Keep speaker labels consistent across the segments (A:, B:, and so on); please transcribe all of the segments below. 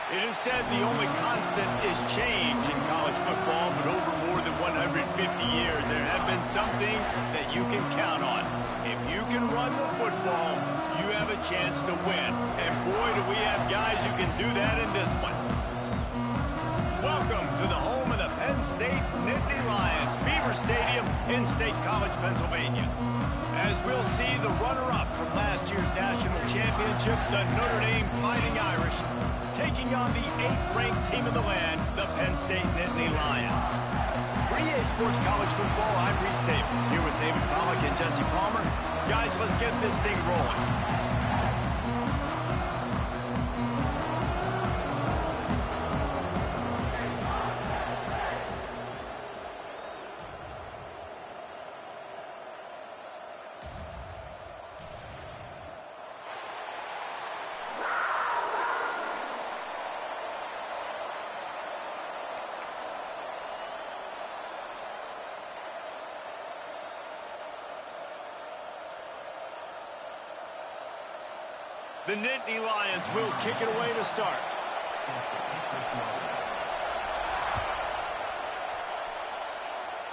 A: It is said the only constant is change in college football, but over more than 150 years, there have been some things that you can count on. If you can run the football, you have a chance to win. And boy, do we have guys who can do that in this one. Welcome to the home of the Penn State Nittany Lions, Beaver Stadium in State College, Pennsylvania. As we'll see the runner-up from last year's national championship, the Notre Dame Fighting Irish, taking on the 8th-ranked team in the land, the Penn State Nittany Lions. For EA Sports College Football, I'm Reese Davis, here with David Pollack and Jesse Palmer. Guys, let's get this thing rolling. The Nittany Lions will kick it away to start.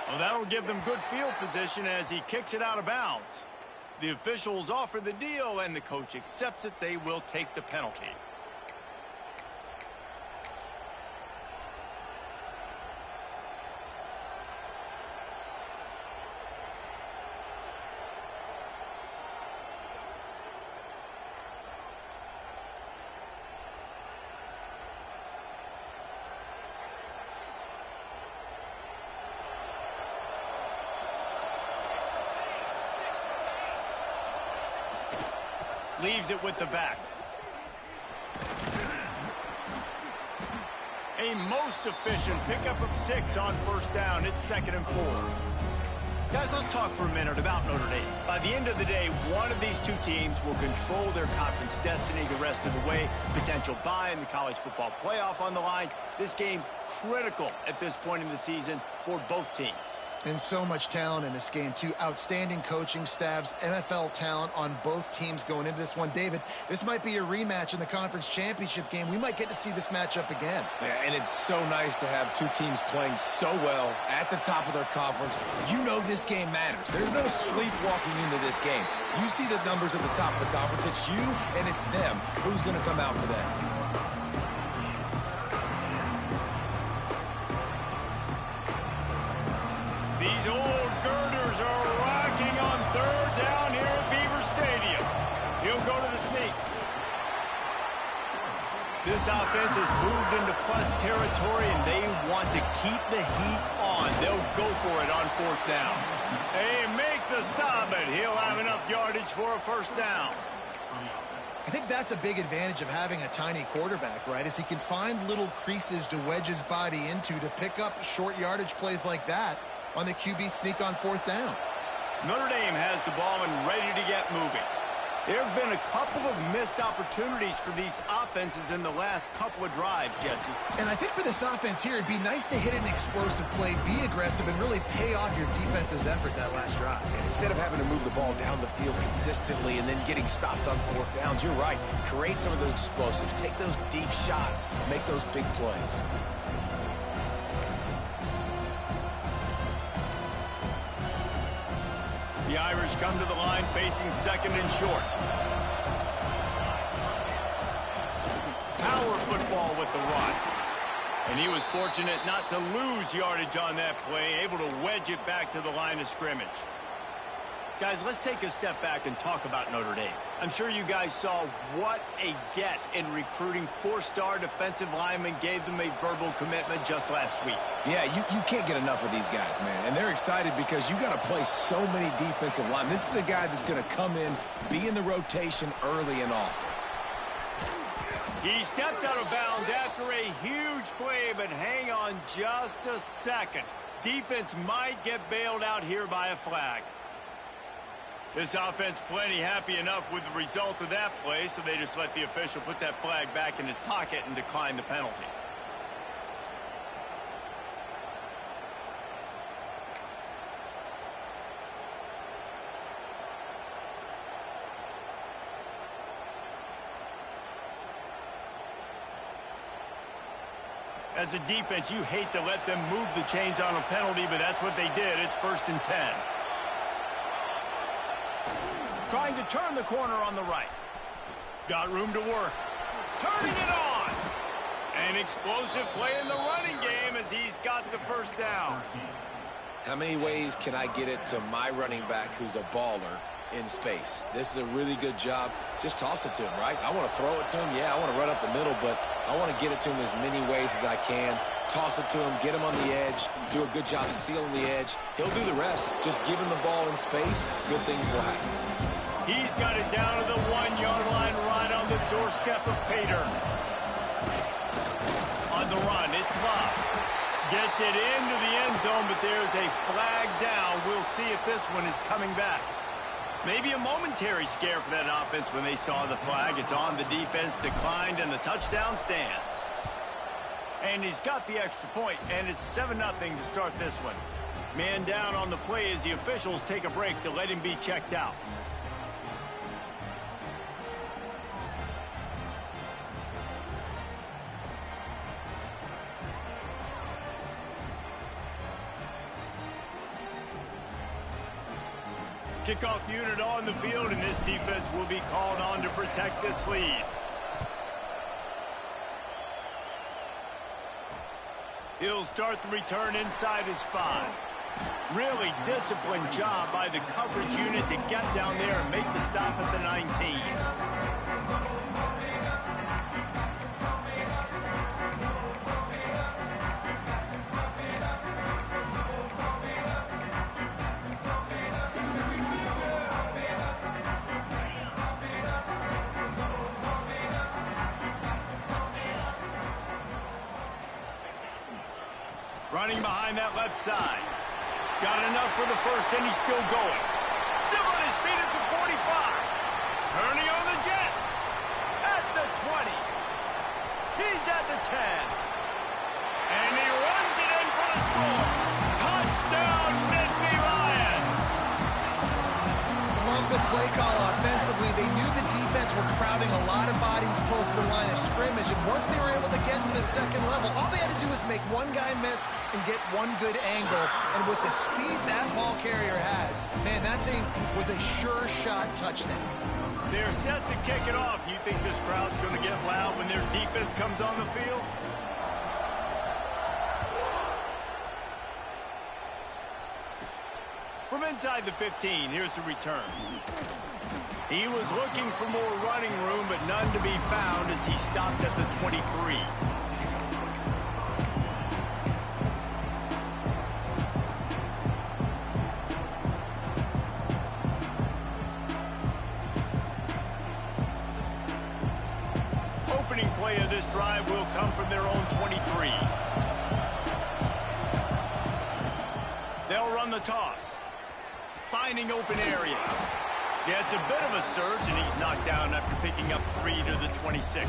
A: Well, that'll give them good field position as he kicks it out of bounds. The officials offer the deal, and the coach accepts it. They will take the penalty. Leaves it with the back. A most efficient pickup of 6 on first down. It's 2nd and 4. Guys, let's talk for a minute about Notre Dame. By the end of the day, one of these two teams will control their conference destiny the rest of the way. Potential bye in the college football playoff on the line. This game critical at this point in the season for both teams.
B: And so much talent in this game, too. Outstanding coaching staffs, NFL talent on both teams going into this one. David, this might be a rematch in the conference championship game. We might get to see this matchup again.
C: Yeah, and it's so nice to have two teams playing so well at the top of their conference. You know this game matters. There's no sleepwalking into this game. You see the numbers at the top of the conference. It's you and it's them. Who's going to come out today?
A: These old girders are rocking on 3rd down here at Beaver Stadium. He'll go to the sneak. This offense has moved into plus territory, and they want to keep the heat on. They'll go for it on 4th down. They make the stop, and he'll have enough yardage for a first down.
B: I think that's a big advantage of having a tiny quarterback, right? Is he can find little creases to wedge his body into to pick up short yardage plays like that on the QB sneak on 4th down.
A: Notre Dame has the ball and ready to get moving. There have been a couple of missed opportunities for these offenses in the last couple of drives, Jesse.
B: And I think for this offense here, it'd be nice to hit an explosive play, be aggressive, and really pay off your defense's effort that last drive.
C: And instead of having to move the ball down the field consistently and then getting stopped on 4th downs, you're right. Create some of those explosives. Take those deep shots. Make those big plays.
A: The Irish come to the line facing 2nd and short. Power football with the run. And he was fortunate not to lose yardage on that play, able to wedge it back to the line of scrimmage. Guys, let's take a step back and talk about Notre Dame. I'm sure you guys saw what a get in recruiting 4-star defensive linemen gave them a verbal commitment just last week.
C: Yeah, you can't get enough of these guys, man. And they're excited because you got to play so many defensive linemen. This is the guy that's going to come in, be in the rotation early and often.
A: He stepped out of bounds after a huge play, but hang on just a second. Defense might get bailed out here by a flag. This offense plenty happy enough with the result of that play, so they just let the official put that flag back in his pocket and decline the penalty. As a defense, you hate to let them move the chains on a penalty, but that's what they did. It's 1st and 10. Trying to turn the corner on the right. Got room to work. Turning it on. An explosive play in the running game as he's got the first down.
C: How many ways can I get it to my running back who's a baller in space? This is a really good job. Just toss it to him, right? I want to throw it to him. Yeah, I want to run up the middle, but I want to get it to him as many ways as I can. Toss it to him, get him on the edge, do a good job sealing the edge. He'll do the rest. Just give him the ball in space, good things will happen.
A: He's got it down to the 1-yard line right on the doorstep of Pater. On the run, it's Love. Gets it into the end zone, but there's a flag down. We'll see if this one is coming back. Maybe a momentary scare for that offense when they saw the flag. It's on, the defense declined, and the touchdown stands. And he's got the extra point, and it's 7-0 to start this one. Man down on the play as the officials take a break to let him be checked out. Kickoff unit on the field, and this defense will be called on to protect this lead. He'll start the return inside his 5. Really disciplined job by the coverage unit to get down there and make the stop at the 19. Running behind that left side. Got enough for the first, and he's still going. Still on his feet at the 45. Turning on the Jets. At the 20. He's at the 10. And he runs it in for the score. Touchdown, Nittany Lions.
B: Love the play call offensively. They knew the defense were crowding a lot of bodies close to the line of scrimmage, and once they were able to get to the second level, all they had to do was make one guy miss and get one good angle. And with the speed that ball carrier has, man, that thing was a sure shot touchdown.
A: They're set to kick it off. You think this crowd's going to get loud when their defense comes on the field? From inside the 15, here's the return. He was looking for more running room, but none to be found as he stopped at the 23. Opening play of this drive will come from their own 23. They'll run the toss. Finding open areas. Yeah, it's a bit of a surge, and he's knocked down after picking up 3 to the 26.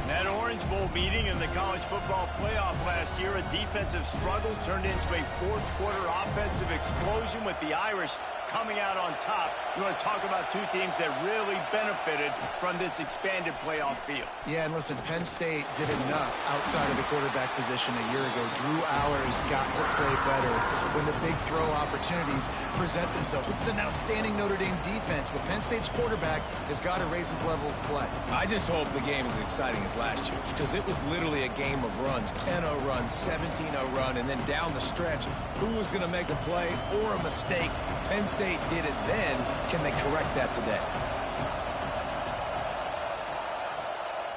A: That Orange Bowl meeting in the college football playoff last year, a defensive struggle turned into a fourth-quarter offensive explosion with the Irish coming out on top. You want to talk about two teams that really benefited from this expanded playoff field.
B: Yeah, and listen, Penn State did enough outside of the quarterback position a year ago. Drew Aller's got to play better when the big throw opportunities present themselves. This is an outstanding Notre Dame defense, but Penn State's quarterback has got to raise his level of play.
C: I just hope the game is as exciting as last year's, because it was literally a game of runs. 10-0 run, 17-0 run, and then down the stretch, who was going to make a play or a mistake? Penn State did it then. Can they correct that today?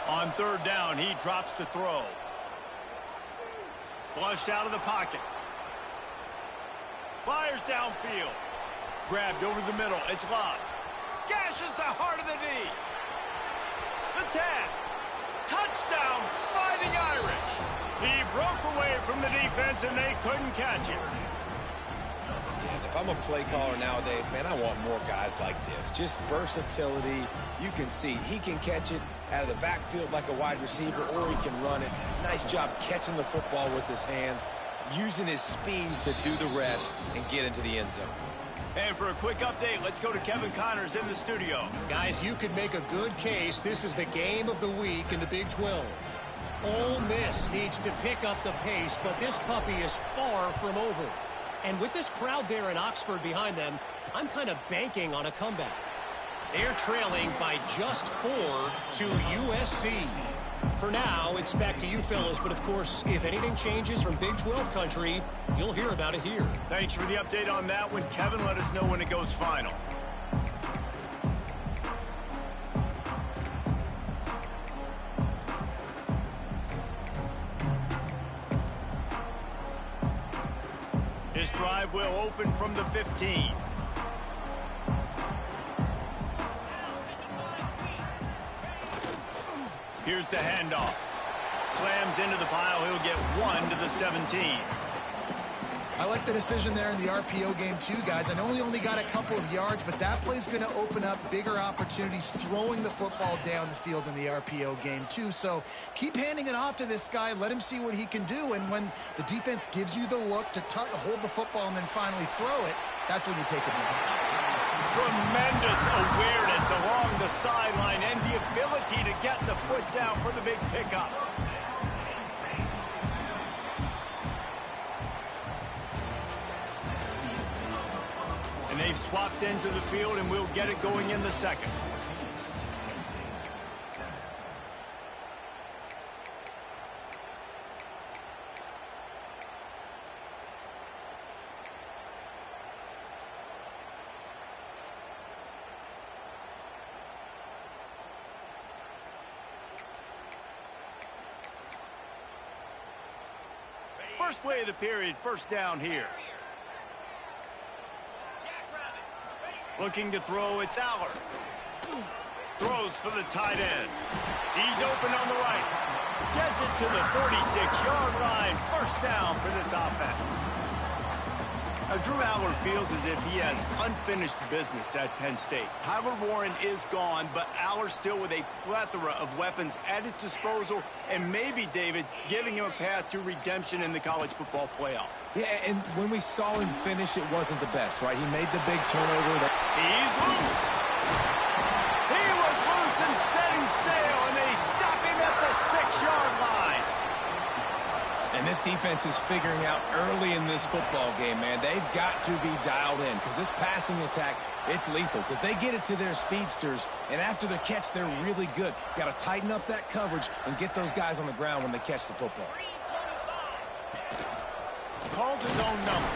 A: On third down, he drops to throw. Flushed out of the pocket. Fires downfield. Grabbed over the middle. It's Love. Gashes the heart of the D. The 10. Touchdown, Fighting Irish. He broke away from the defense, and they couldn't catch him.
C: If I'm a play caller nowadays, man, I want more guys like this. Just versatility. You can see he can catch it out of the backfield like a wide receiver, or he can run it. Nice job catching the football with his hands, using his speed to do the rest and get into the end zone.
A: And for a quick update, let's go to Kevin Connors in the studio.
D: Guys, you could make a good case. This is the game of the week in the Big 12. Ole Miss needs to pick up the pace, but this puppy is far from over. And with this crowd there in Oxford behind them, I'm kind of banking on a comeback. They're trailing by just 4 to USC. For now, it's back to you fellas, but of course, if anything changes from Big 12 country, you'll hear about it here.
A: Thanks for the update on that one, Kevin. Let us know when it goes final. This drive will open from the 15. Here's the handoff. Slams into the pile. He'll get 1 to the 17.
B: I like the decision there in the RPO game too, guys. I know he only got a couple of yards, but that play's going to open up bigger opportunities throwing the football down the field in the RPO game too. So keep handing it off to this guy. Let him see what he can do. And when the defense gives you the look to hold the football and then finally throw it, that's when you take advantage.
A: Tremendous awareness along the sideline and the ability to get the foot down for the big pickup. And they've swapped into the field, and we'll get it going in the second. First play of the period, first down here. Looking to throw, it's Aller. Throws for the tight end. He's open on the right. Gets it to the 46-yard line. First down for this offense. Now, Drew Aller feels as if he has unfinished business at Penn State. Tyler Warren is gone, but Aller still with a plethora of weapons at his disposal, and maybe, David, giving him a path to redemption in the college football playoff.
C: Yeah, and when we saw him finish, it wasn't the best, right? He made the big turnover.
A: He's loose. He was loose and setting sail, and they stop him at the 6-yard line.
C: And this defense is figuring out early in this football game, man. They've got to be dialed in because this passing attack, it's lethal because they get it to their speedsters, and after the catch, they're really good. Got to tighten up that coverage and get those guys on the ground when they catch the football.
A: Calls his own number.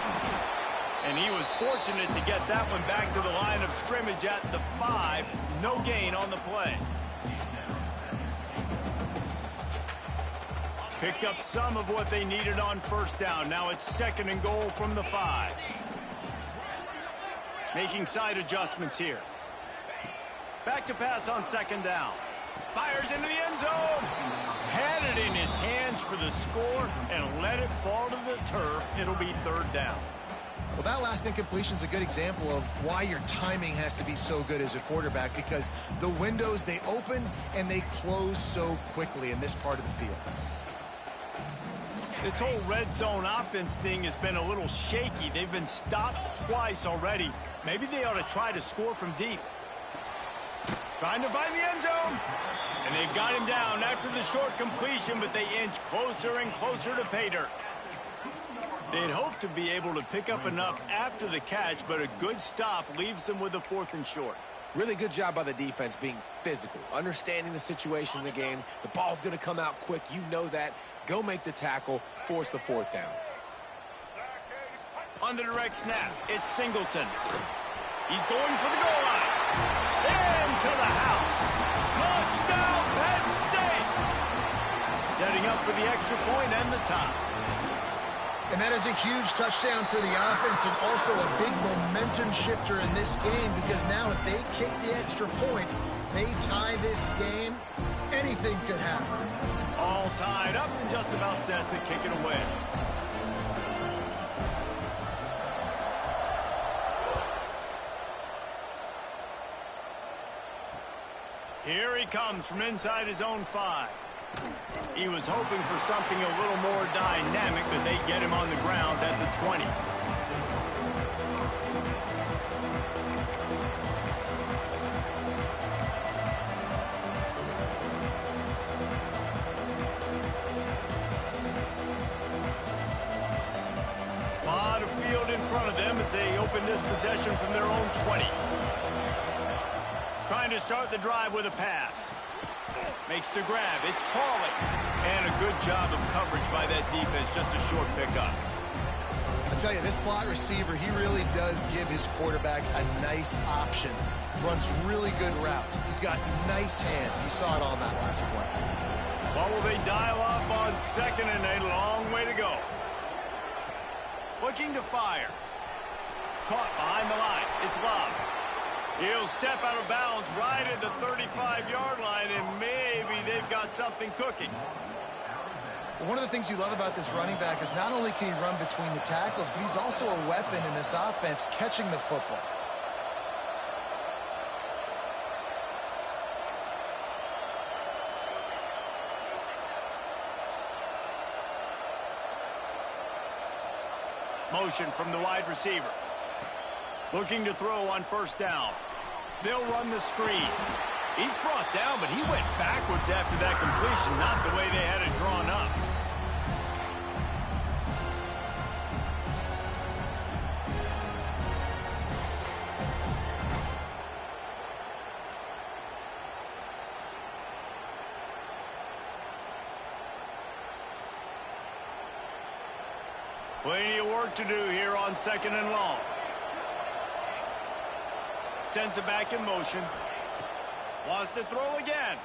A: And he was fortunate to get that one back to the line of scrimmage at the 5. No gain on the play. Picked up some of what they needed on first down. Now it's 2nd and goal from the 5. Making side adjustments here. Back to pass on 2nd down. Fires into the end zone. Had it in his hands for the score and let it fall to the turf. It'll be 3rd down.
B: Well, that last incompletion is a good example of why your timing has to be so good as a quarterback, because the windows, they open and they close so quickly in this part of the field.
A: This whole red zone offense thing has been a little shaky. They've been stopped twice already. Maybe they ought to try to score from deep. Trying to find the end zone. And they've got him down after the short completion, but they inch closer and closer to pay dirt. They'd hoped to be able to pick up enough after the catch, but a good stop leaves them with a 4th and short.
C: Really good job by the defense being physical, understanding the situation in the game. The ball's going to come out quick. You know that. Go make the tackle, force the 4th down.
A: On the direct snap, it's Singleton. He's going for the goal line. Into the house. Touchdown, Penn State. Setting up for the extra point and the tie.
B: And that is a huge touchdown for the offense and also a big momentum shifter in this game, because now if they kick the extra point, they tie this game, anything could happen.
A: All tied up and just about set to kick it away. Here he comes from inside his own 5. He was hoping for something a little more dynamic, but they get him on the ground at the 20. open this possession from their own 20. Trying to start the drive with a pass. Makes the grab. It's Pauly. And a good job of coverage by that defense. Just a short pickup.
B: I tell you, this slot receiver, he really does give his quarterback a nice option. Runs really good routes. He's got nice hands. You saw it on that last play.
A: Well, will they dial up on second and a long way to go? Looking to fire. Caught behind the line. It's Love. He'll step out of bounds right at the 35-yard line, and maybe they've got something cooking.
B: One of the things you love about this running back is not only can he run between the tackles, but he's also a weapon in this offense catching the football.
A: Motion from the wide receiver. Looking to throw on first down. They'll run the screen. He's brought down, but he went backwards after that completion, not the way they had it drawn up. Plenty of work to do here on second and long. Sends it back in motion. Wants to throw again.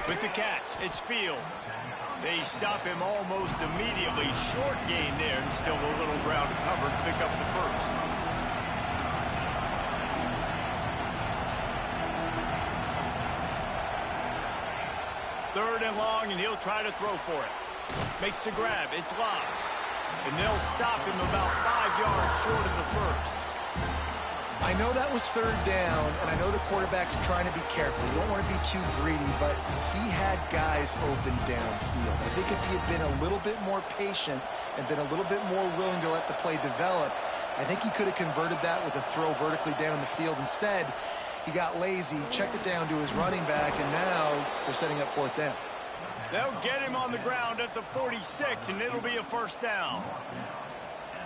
A: With the catch, it's Fields. They stop him almost immediately. Short gain there, and still a little ground to cover to pick up the first. Third and long, and he'll try to throw for it. Makes the grab. It's Love. And they'll stop him about 5 yards short of the first.
B: I know that was third down, and I know the quarterback's trying to be careful. You don't want to be too greedy, but he had guys open downfield. I think if he had been a little bit more patient and been a little bit more willing to let the play develop, I think he could have converted that with a throw vertically down the field. Instead, he got lazy, checked it down to his running back, and now they're setting up fourth down.
A: They'll get him on the ground at the 46, and it'll be a first down.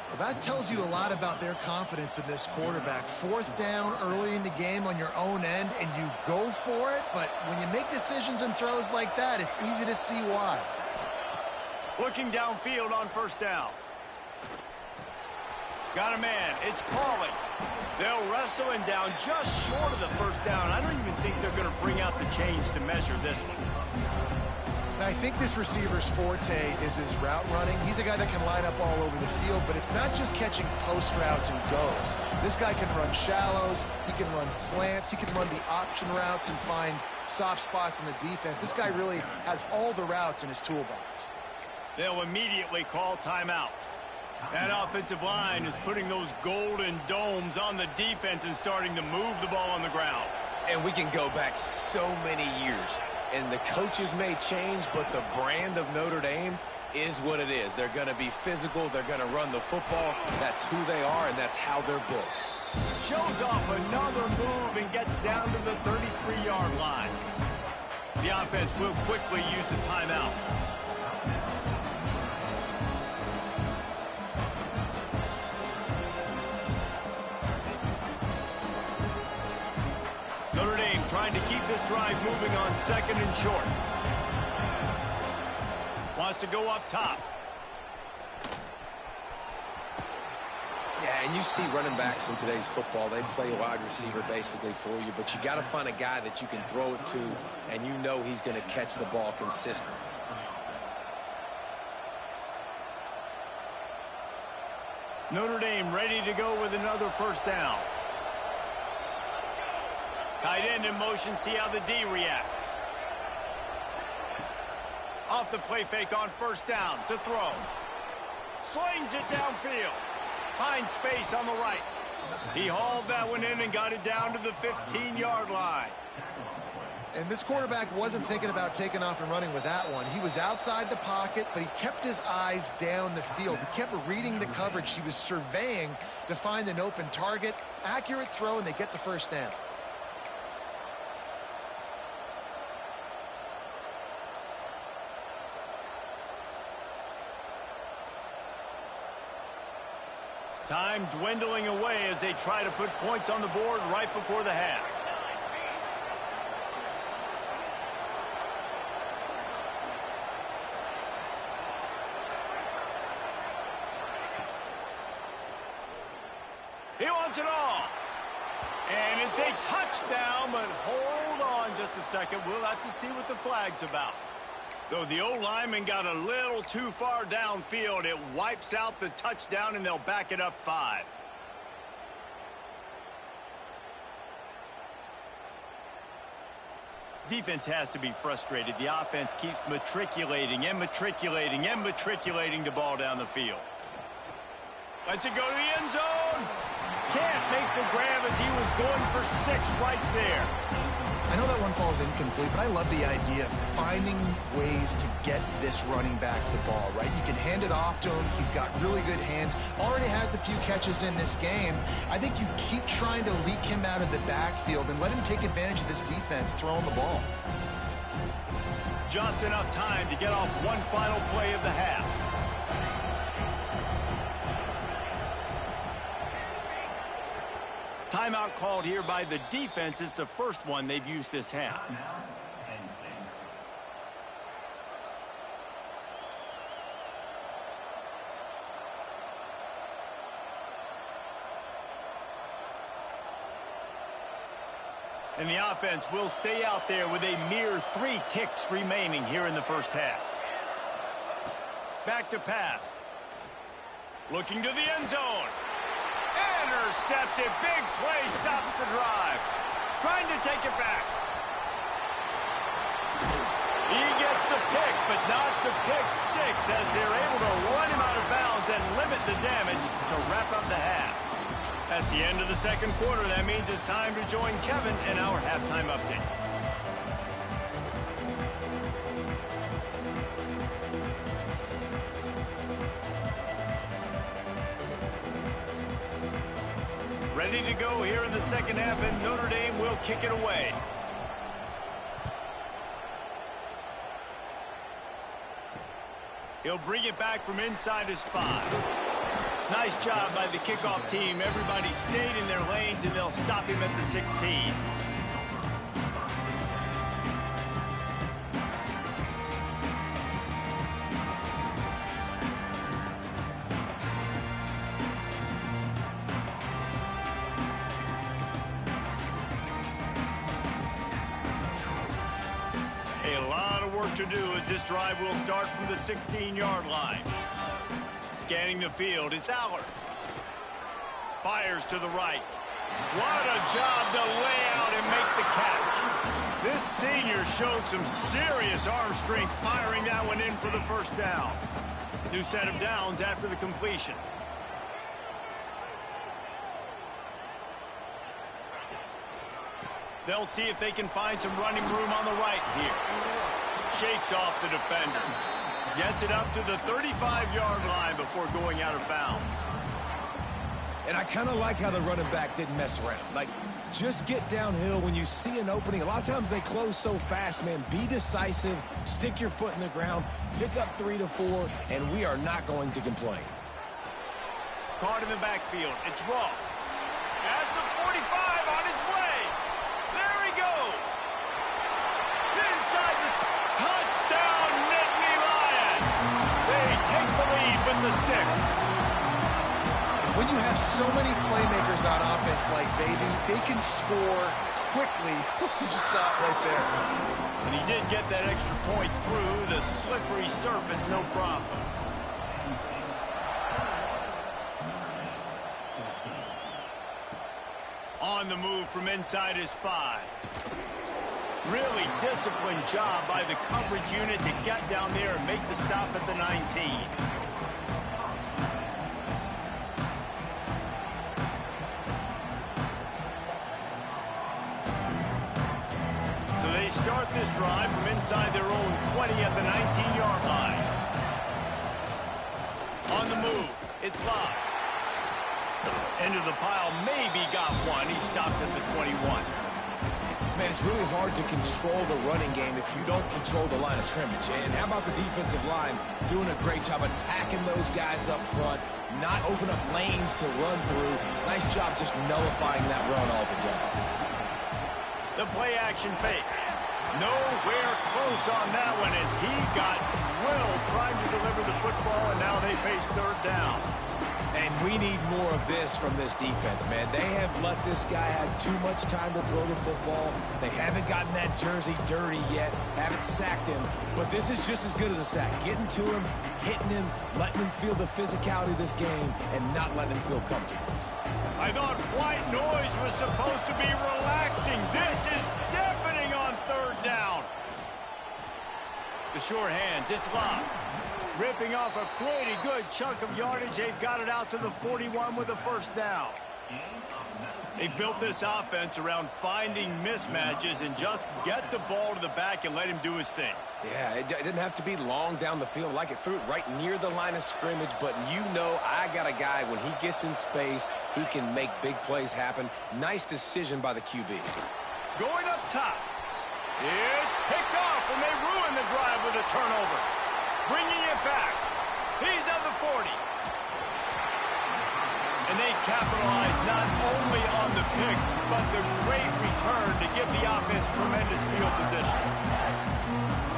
B: Well, that tells you a lot about their confidence in this quarterback. Fourth down early in the game on your own end, and you go for it, but when you make decisions and throws like that, it's easy to see why.
A: Looking downfield on first down. Got a man. It's Pauly. They'll wrestle him down just short of the first down. I don't even think they're going to bring out the chains to measure this one.
B: Now, I think this receiver's forte is his route running. He's a guy that can line up all over the field, but it's not just catching post routes and goes. This guy can run shallows, he can run slants, he can run the option routes and find soft spots in the defense. This guy really has all the routes in his toolbox.
A: They'll immediately call timeout. That offensive line is putting those golden domes on the defense and starting to move the ball on the ground.
C: And we can go back so many years. And the coaches may change, but the brand of Notre Dame is what it is. They're going to be physical. They're going to run the football. That's who they are, and that's how they're built.
A: Shows off another move and gets down to the 33-yard line. The offense will quickly use a timeout. Notre Dame trying to keep this drive moving on second and short. Wants to go up top.
C: Yeah, and you see running backs in today's football, they play wide receiver basically for you, but you got to find a guy that you can throw it to, and you know he's going to catch the ball consistently.
A: Notre Dame ready to go with another first down. Tight end in motion, see how the D reacts. Off the play fake on first down to throw. Slings it downfield. Finds space on the right. He hauled that one in and got it down to the 15-yard line.
B: And this quarterback wasn't thinking about taking off and running with that one. He was outside the pocket, but he kept his eyes down the field. He kept reading the coverage. He was surveying to find an open target. Accurate throw, and they get the first down.
A: Time dwindling away as they try to put points on the board right before the half. He wants it all. And it's a touchdown, but hold on just a second. We'll have to see what the flag's about. So the O-lineman got a little too far downfield. It wipes out the touchdown, and they'll back it up 5. Defense has to be frustrated. The offense keeps matriculating and matriculating and matriculating the ball down the field. Lets it go to the end zone. Can't make the grab as he was going for 6 right there.
B: I know that one falls incomplete, but I love the idea of finding ways to get this running back the ball, right? You can hand it off to him. He's got really good hands. Already has a few catches in this game. I think you keep trying to leak him out of the backfield and let him take advantage of this defense throwing the ball.
A: Just enough time to get off one final play of the half. Timeout called here by the defense. It's the first one they've used this half. And the offense will stay out there with a mere 3 ticks remaining here in the first half. Back to pass. Looking to the end zone. Intercepted. Big play stops the drive. Trying to take it back. He gets the pick, but not the pick 6 as they're able to run him out of bounds and limit the damage to wrap up the half. That's the end of the second quarter. That means it's time to join Kevin in our halftime update. Ready to go here in the second half, and Notre Dame will kick it away. He'll bring it back from inside his 5. Nice job by the kickoff team. Everybody stayed in their lanes, and they'll stop him at the 16. To do as this drive will start from the 16-yard line. Scanning the field, it's Allard. Fires to the right. What a job to lay out and make the catch. This senior showed some serious arm strength firing that one in for the first down. New set of downs after the completion. They'll see if they can find some running room on the right here. Shakes off the defender. Gets it up to the 35-yard line before going out of bounds.
C: And I kind of like how the running back didn't mess around. Like, just get downhill when you see an opening. A lot of times they close so fast, man. Be decisive. Stick your foot in the ground. Pick up 3 to 4, and we are not going to complain.
A: Caught in the backfield. It's Ross. At the 45 on his way. There he goes. Inside the touchdown, Nittany Lions. They take the lead with the 6.
B: When you have so many playmakers on offense like they do, they can score quickly. You just saw it right there.
A: And he did get that extra point through the slippery surface, no problem. On the move from inside his 5. Really disciplined job by the coverage unit to get down there and make the stop at the 19. So they start this drive from inside their own 20 at the 19-yard line. On the move, it's Locke. Into the pile, maybe got one. He stopped at the 21.
C: Man, it's really hard to control the running game if you don't control the line of scrimmage. And how about the defensive line doing a great job attacking those guys up front, not open up lanes to run through. Nice job just nullifying that run altogether.
A: The play action fake. Nowhere close on that one as he got drilled trying to deliver the football, and now they face third down.
C: And we need more of this from this defense, man. They have let this guy have too much time to throw the football. They haven't gotten that jersey dirty yet, haven't sacked him. But this is just as good as a sack. Getting to him, hitting him, letting him feel the physicality of this game, and not letting him feel comfortable.
A: I thought white noise was supposed to be relaxing. This is deafening on third down. The sure hands, it's locked. Ripping off a pretty good chunk of yardage. They've got it out to the 41 with a first down. They've built this offense around finding mismatches and just get the ball to the back and let him do his thing.
C: Yeah, it didn't have to be long down the field. Like it threw it right near the line of scrimmage, but you know I got a guy, when he gets in space, he can make big plays happen. Nice decision by the QB.
A: Going up top. It's picked off, and they ruin the drive with a turnover. Bringing it back. He's at the 40. And they capitalize not only on the pick, but the great return to give the offense tremendous field position.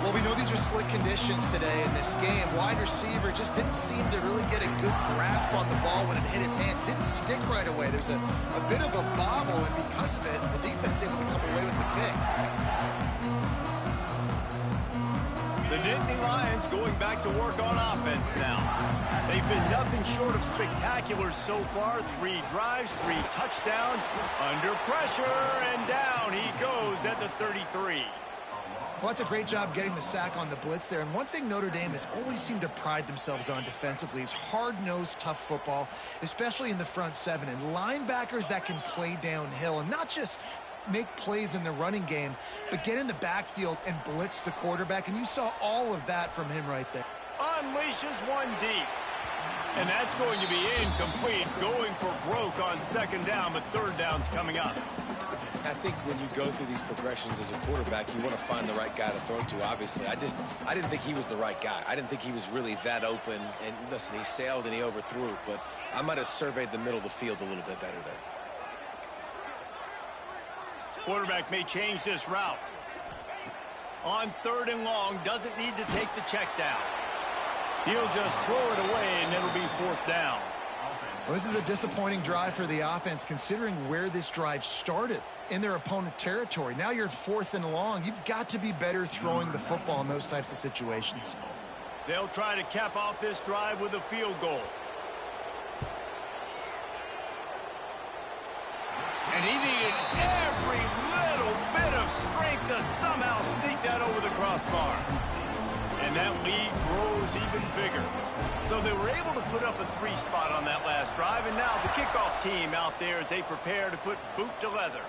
B: Well, we know these are slick conditions today in this game. Wide receiver just didn't seem to really get a good grasp on the ball when it hit his hands. Didn't stick right away. There's a bit of a bobble, and because of it, the defense able to come away with the pick.
A: The Nittany Lions going back to work on offense now. They've been nothing short of spectacular so far. 3 drives, 3 touchdowns. Under pressure, and down he goes at the 33.
B: Well, that's a great job getting the sack on the blitz there. And one thing Notre Dame has always seemed to pride themselves on defensively is hard-nosed, tough football, especially in the front 7. And linebackers that can play downhill and not just make plays in the running game, but get in the backfield and blitz the quarterback. And you saw all of that from him right there.
A: Unleashes one deep. And that's going to be incomplete. Going for broke on second down, but third down's coming up.
C: I think when you go through these progressions as a quarterback, you want to find the right guy to throw to, obviously. I didn't think he was the right guy. I didn't think he was really that open. And listen, he sailed and he overthrew it, but I might have surveyed the middle of the field a little bit better there.
A: Quarterback may change this route. On third and long, doesn't need to take the check down. He'll just throw it away, and it'll be fourth down.
B: Well, this is a disappointing drive for the offense, considering where this drive started in their opponent territory. Now you're fourth and long. You've got to be better throwing the football in those types of situations.
A: They'll try to cap off this drive with a field goal. And he needed every little bit of strength to somehow sneak that over the crossbar. And that lead grows even bigger. So they were able to put up a 3 spot on that last drive, and now the kickoff team out there as they prepare to put boot to leather.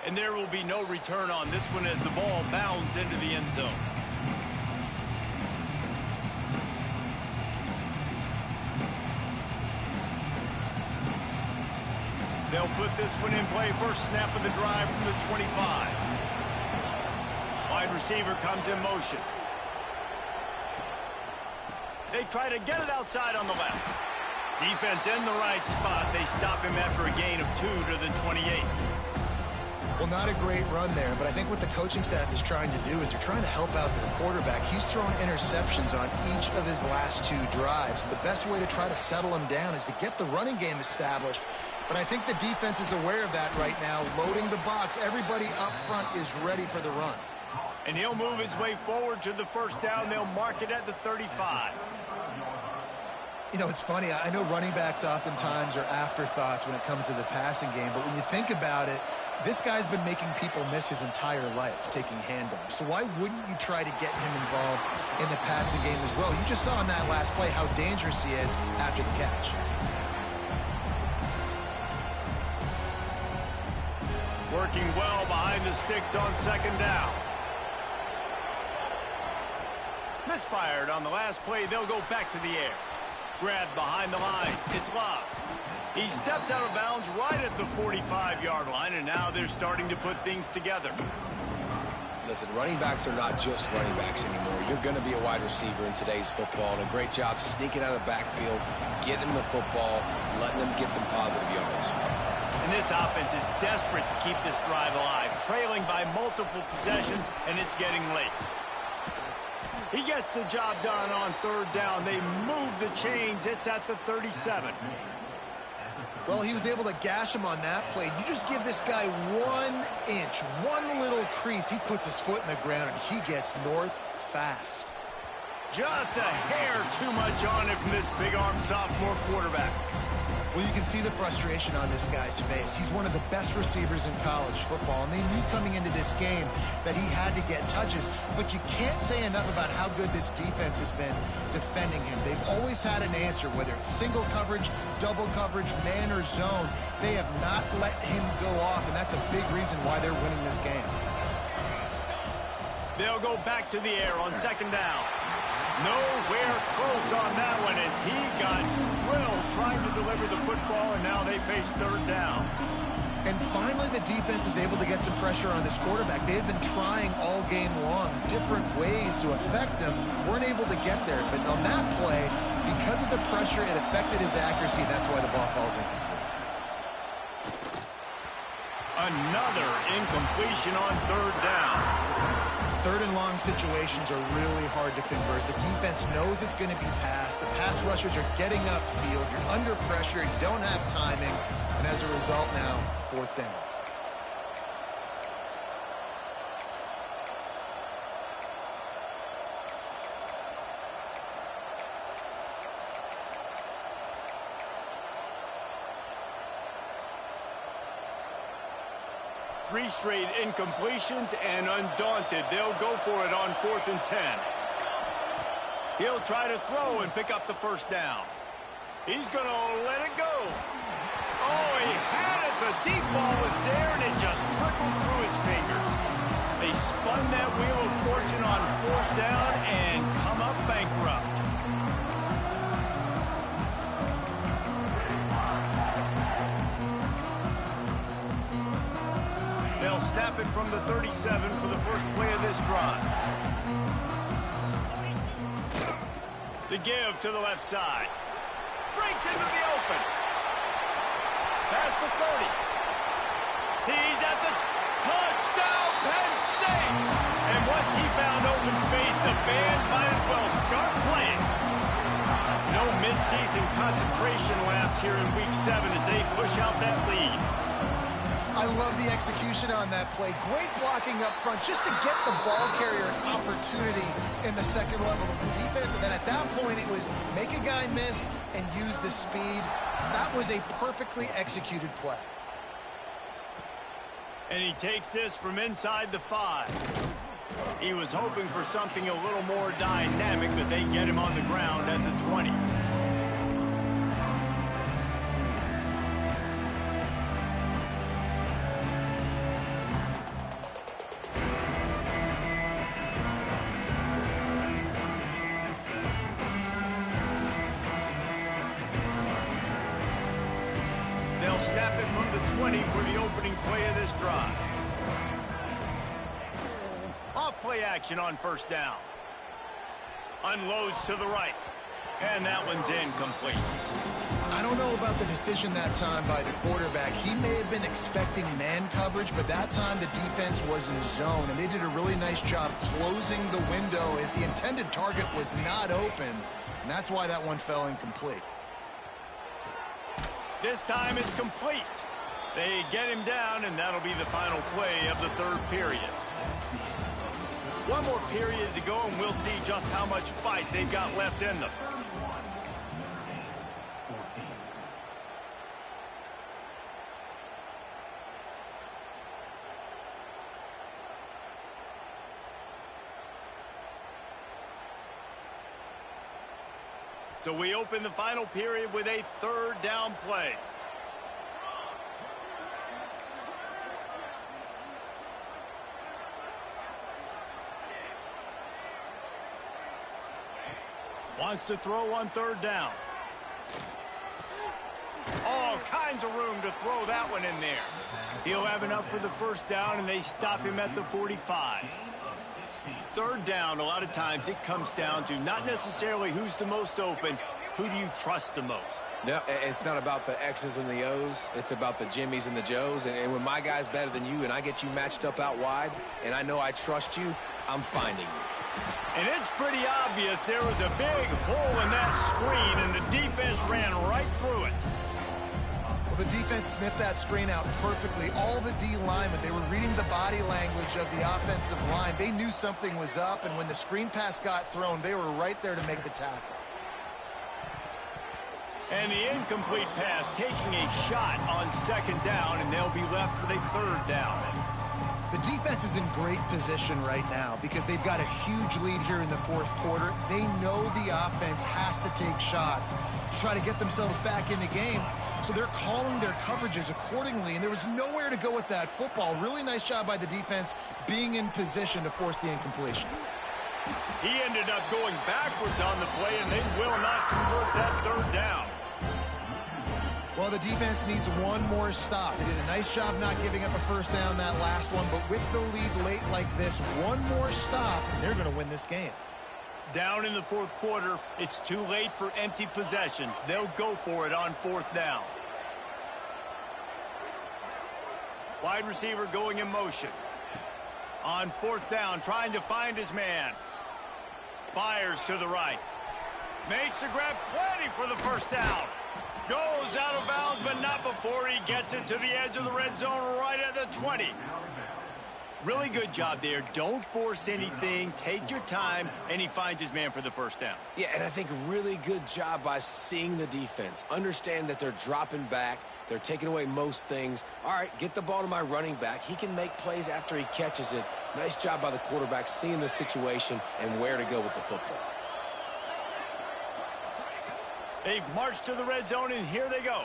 A: And there will be no return on this one as the ball bounds into the end zone. They'll put this one in play. First snap of the drive from the 25. Wide receiver comes in motion. They try to get it outside on the left. Defense in the right spot. They stop him after a gain of 2 to the 28.
B: Well, not a great run there, but I think what the coaching staff is trying to do is they're trying to help out their quarterback. He's thrown interceptions on each of his last 2 drives. The best way to try to settle him down is to get the running game established. But I think the defense is aware of that right now, loading the box. Everybody up front is ready for the run.
A: And he'll move his way forward to the first down. They'll mark it at the 35.
B: You know, it's funny. I know running backs oftentimes are afterthoughts when it comes to the passing game. But when you think about it, this guy's been making people miss his entire life, taking handoffs. So why wouldn't you try to get him involved in the passing game as well? You just saw in that last play how dangerous he is after the catch.
A: Working well behind the sticks on second down. Misfired on the last play. They'll go back to the air. Grabbed behind the line. It's locked. He stepped out of bounds right at the 45-yard line, and now they're starting to put things together.
C: Listen, running backs are not just running backs anymore. You're going to be a wide receiver in today's football, and a great job sneaking out of the backfield, getting the football, letting them get some positive yards.
A: And this offense is desperate to keep this drive alive, trailing by multiple possessions, and it's getting late. He gets the job done on third down. They move the chains. It's at the 37.
B: Well, he was able to gash him on that play. You just give this guy 1 inch, one little crease. He puts his foot in the ground, and he gets north fast.
A: Just a hair too much on it from this big-armed sophomore quarterback.
B: Well, you can see the frustration on this guy's face. He's one of the best receivers in college football, and they knew coming into this game that he had to get touches, but you can't say enough about how good this defense has been defending him. They've always had an answer, whether it's single coverage, double coverage, man or zone. They have not let him go off, and that's a big reason why they're winning this game.
A: They'll go back to the air on second down. Nowhere close on that one as he got drilled trying to deliver the football, and now they face third down.
B: And finally, the defense is able to get some pressure on this quarterback. They had been trying all game long different ways to affect him, weren't able to get there. But on that play, because of the pressure, it affected his accuracy, and that's why the ball falls incomplete.
A: Another incompletion on third down.
B: Third and long situations are really hard to convert. The defense knows it's going to be passed. The pass rushers are getting upfield. You're under pressure. You don't have timing. And as a result now, fourth down.
A: Three straight incompletions, and undaunted, they'll go for it on 4th and 10. He'll try to throw and pick up the first down. He's going to let it go. Oh, he had it. The deep ball was there, and it just trickled through his fingers. They spun that wheel of fortune on 4th down and come up bankrupt. They'll snap it from the 37 for the first play of this drive. The give to the left side. Breaks into the open. Past the 30. He's at the touchdown, Penn State. And once he found open space, the band might as well start playing. No midseason concentration laps here in Week 7 as they push out that lead.
B: I love the execution on that play. Great blocking up front just to get the ball carrier an opportunity in the second level of the defense. And then at that point, it was make a guy miss and use the speed. That was a perfectly executed play.
A: And he takes this from inside the 5. He was hoping for something a little more dynamic, but they get him on the ground at the 20. Snap it from the 20 for the opening play of this drive. Off play action on first down. Unloads to the right. And that one's incomplete.
B: I don't know about the decision that time by the quarterback. He may have been expecting man coverage, but that time the defense was in zone, and they did a really nice job closing the window. If the intended target was not open, and that's why that one fell incomplete.
A: This time it's complete. They get him down, and that'll be the final play of the third period. One more period to go, and we'll see just how much fight they've got left in them. So we open the final period with a third down play. Wants to throw on third down. Oh, tons of room to throw that one in there. He'll have enough for the first down, and they stop him at the 45. Third down, a lot of times it comes down to not necessarily who's the most open, who do you trust the most?
C: No, it's not about the X's and the O's. It's about the Jimmies and the Joes. And when my guy's better than you and I get you matched up out wide and I know I trust you, I'm finding you.
A: And it's pretty obvious there was a big hole in that screen, and the defense ran right through it.
B: Well, the defense sniffed that screen out perfectly. All the D linemen, they were reading the body language of the offensive line. They knew something was up, and when the screen pass got thrown, they were right there to make the tackle.
A: And the incomplete pass taking a shot on second down, and they'll be left with a third down.
B: The defense is in great position right now because they've got a huge lead here in the fourth quarter. They know the offense has to take shots to try to get themselves back in the game. So they're calling their coverages accordingly, and there was nowhere to go with that football. Really nice job by the defense being in position to force the incompletion.
A: He ended up going backwards on the play, and they will not convert that third down.
B: Well, the defense needs one more stop. They did a nice job not giving up a first down that last one, but with the lead late like this, one more stop, and they're going to win this game.
A: Down in the fourth quarter, it's too late for empty possessions. They'll go for it on fourth down. Wide receiver going in motion. On fourth down, trying to find his man. Fires to the right. Makes the grab, plenty for the first down. Goes out of bounds, but not before he gets it to the edge of the red zone right at the 20. Really good job there. Don't force anything. Take your time, and he finds his man for the first down.
C: Yeah, and I think really good job by seeing the defense. Understand that they're dropping back. They're taking away most things. All right, get the ball to my running back. He can make plays after he catches it. Nice job by the quarterback seeing the situation and where to go with the football.
A: They've marched to the red zone, and here they go.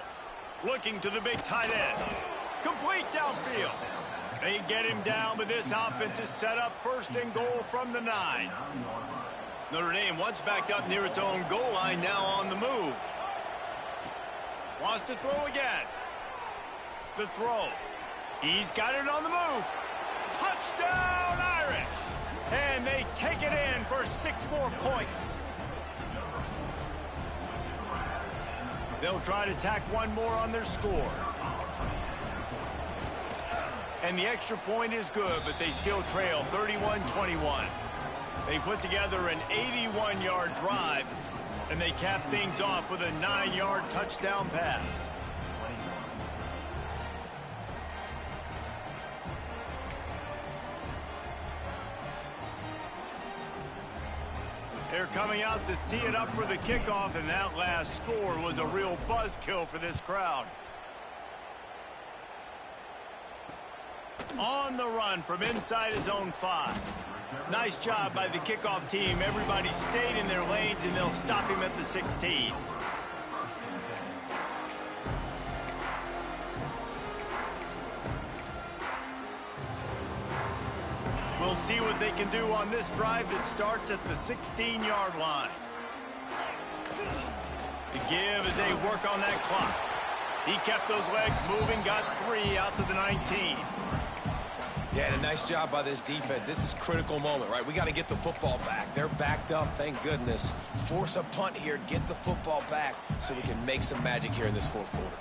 A: Looking to the big tight end. Complete downfield. They get him down, but this offense is set up first and goal from the 9. Notre Dame once backed up near its own goal line, now on the move. Wants to throw again. The throw. He's got it on the move. Touchdown, Irish! And they take it in for 6 more points. They'll try to tack one more on their score. And the extra point is good, but they still trail 31-21. They put together an 81-yard drive, and they cap things off with a 9-yard touchdown pass. They're coming out to tee it up for the kickoff, and that last score was a real buzzkill for this crowd. On the run from inside his own 5. Nice job by the kickoff team. Everybody stayed in their lanes, and they'll stop him at the 16. We'll see what they can do on this drive that starts at the 16-yard line. The give as they work on that clock. He kept those legs moving, got 3 out to the 19.
C: Yeah, and a nice job by this defense. This is a critical moment, right? We got to get the football back. They're backed up, thank goodness. Force a punt here, get the football back so we can make some magic here in this fourth quarter.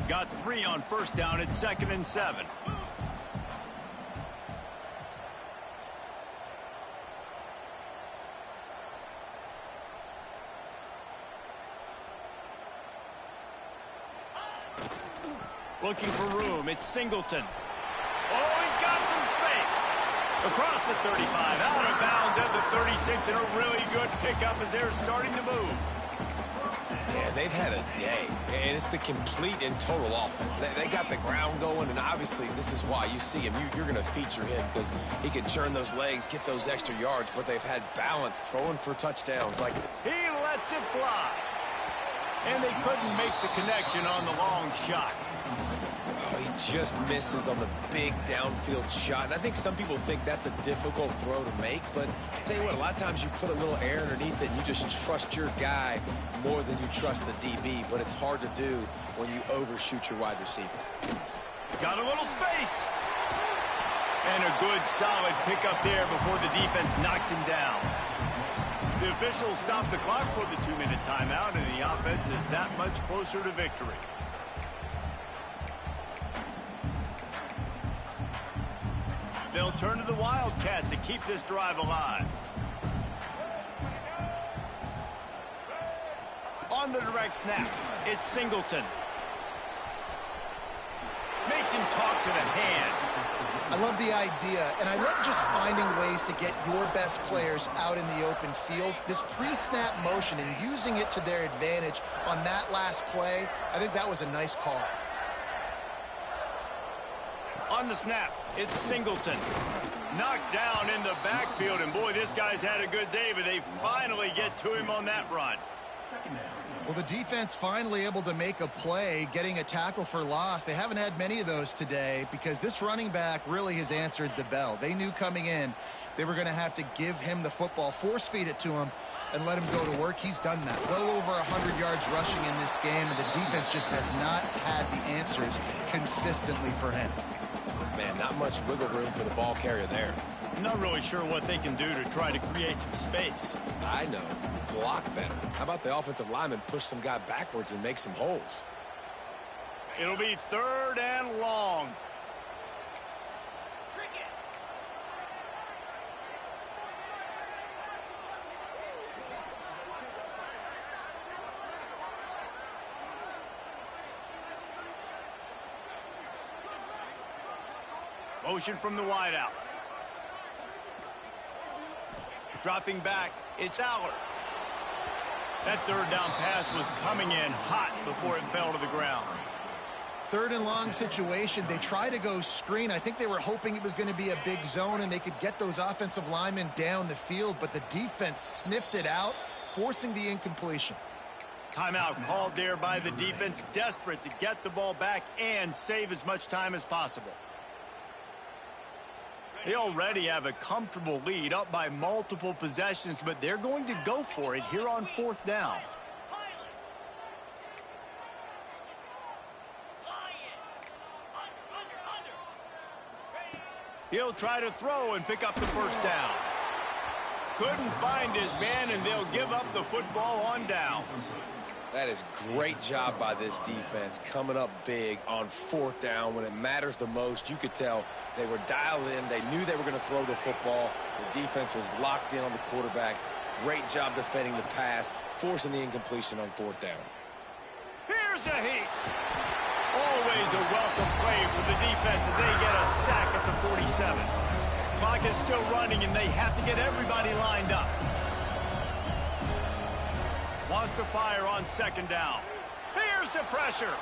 A: Got 3 on first down. It's 2nd and 7. Looking for room. It's Singleton. Oh, he's got some space. Across the 35, out of bounds at the 36, and a really good pickup as they're starting to move.
C: Yeah, they've had a day, and it's the complete and total offense. They got the ground going, and obviously this is why you see him. You're going to feature him because he can churn those legs, get those extra yards, but they've had balance throwing for touchdowns.
A: He lets it fly. And they couldn't make the connection on the long shot.
C: Oh, he just misses on the big downfield shot. And I think some people think that's a difficult throw to make, but I'll tell you what, a lot of times you put a little air underneath it and you just trust your guy more than you trust the DB, but it's hard to do when you overshoot your wide receiver.
A: Got a little space. And a good, solid pickup there before the defense knocks him down. The officials stop the clock for the 2-minute timeout, and the offense is that much closer to victory. They'll turn to the Wildcat to keep this drive alive. On the direct snap, it's Singleton. Makes him talk to the hand.
B: I love the idea, and I love just finding ways to get your best players out in the open field. This pre-snap motion and using it to their advantage on that last play, I think that was a nice call.
A: On the snap, it's Singleton. Knocked down in the backfield, and boy, this guy's had a good day, but they finally get to him on that run.
B: Well, the defense finally able to make a play, getting a tackle for loss. They haven't had many of those today because this running back really has answered the bell. They knew coming in they were going to have to give him the football, force feed it to him, and let him go to work. He's done that. Well over 100 yards rushing in this game, and the defense just has not had the answers consistently for him.
C: Man, not much wiggle room for the ball carrier there.
A: Not really sure what they can do to try to create some space.
C: I know. Block better. How about the offensive lineman push some guy backwards and make some holes?
A: It'll be 3rd and long. Motion from the wideout. Dropping back, it's Aller. That 3rd down pass was coming in hot before it fell to the ground.
B: 3rd and long situation. They try to go screen. I think they were hoping it was going to be a big zone and they could get those offensive linemen down the field, but the defense sniffed it out, forcing the incompletion.
A: Timeout called there by the defense, desperate to get the ball back and save as much time as possible. They already have a comfortable lead, up by multiple possessions, but they're going to go for it here on 4th down. He'll try to throw and pick up the 1st down. Couldn't find his man, and they'll give up the football on downs.
C: That is great job by this defense, coming up big on 4th down when it matters the most. You could tell they were dialed in. They knew they were going to throw the football. The defense was locked in on the quarterback. Great job defending the pass, forcing the incompletion on 4th down.
A: Here's a heat. Always a welcome play for the defense as they get a sack at the 47. Clock is still running, and they have to get everybody lined up. Wants to fire on 2nd down. Here's the pressure.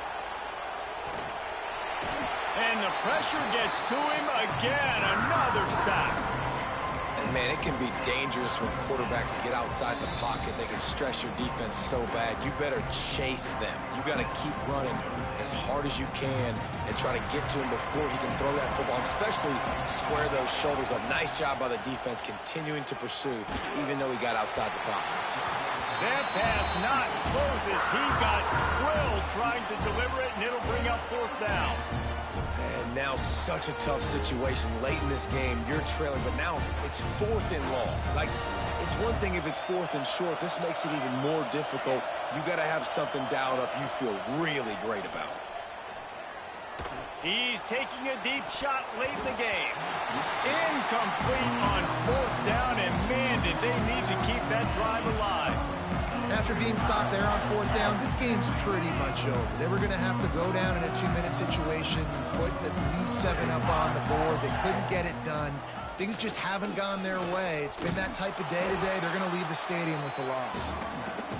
A: And the pressure gets to him again. Another sack.
C: And, man, it can be dangerous when quarterbacks get outside the pocket. They can stress your defense so bad. You better chase them. You got to keep running as hard as you can and try to get to him before he can throw that football, especially square those shoulders up. Nice job by the defense continuing to pursue, even though he got outside the pocket.
A: That pass not closes. He got drilled trying to deliver it, and it'll bring up 4th down.
C: And now such a tough situation late in this game. You're trailing, but now it's 4th and long. Like, it's one thing if it's 4th and short. This makes it even more difficult. You got to have something dialed up you feel really great about.
A: He's taking a deep shot late in the game. Incomplete on 4th down, and man, did they need to keep that drive alive.
B: After being stopped there on 4th down, this game's pretty much over. They were going to have to go down in a 2-minute situation, put at least 7 up on the board. They couldn't get it done. Things just haven't gone their way. It's been that type of day today. They're going to leave the stadium with the loss.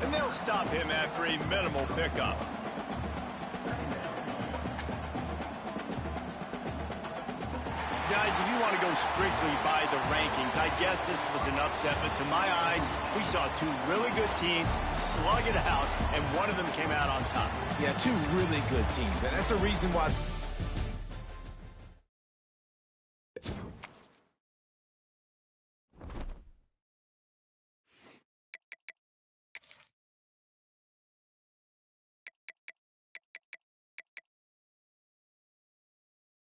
A: And they'll stop him after a minimal pickup. Guys, if you want to go strictly by the rankings, I guess this was an upset, but to my eyes, we saw 2 really good teams slug it out, and one of them came out on top.
C: Yeah, 2 really good teams, man. That's a reason why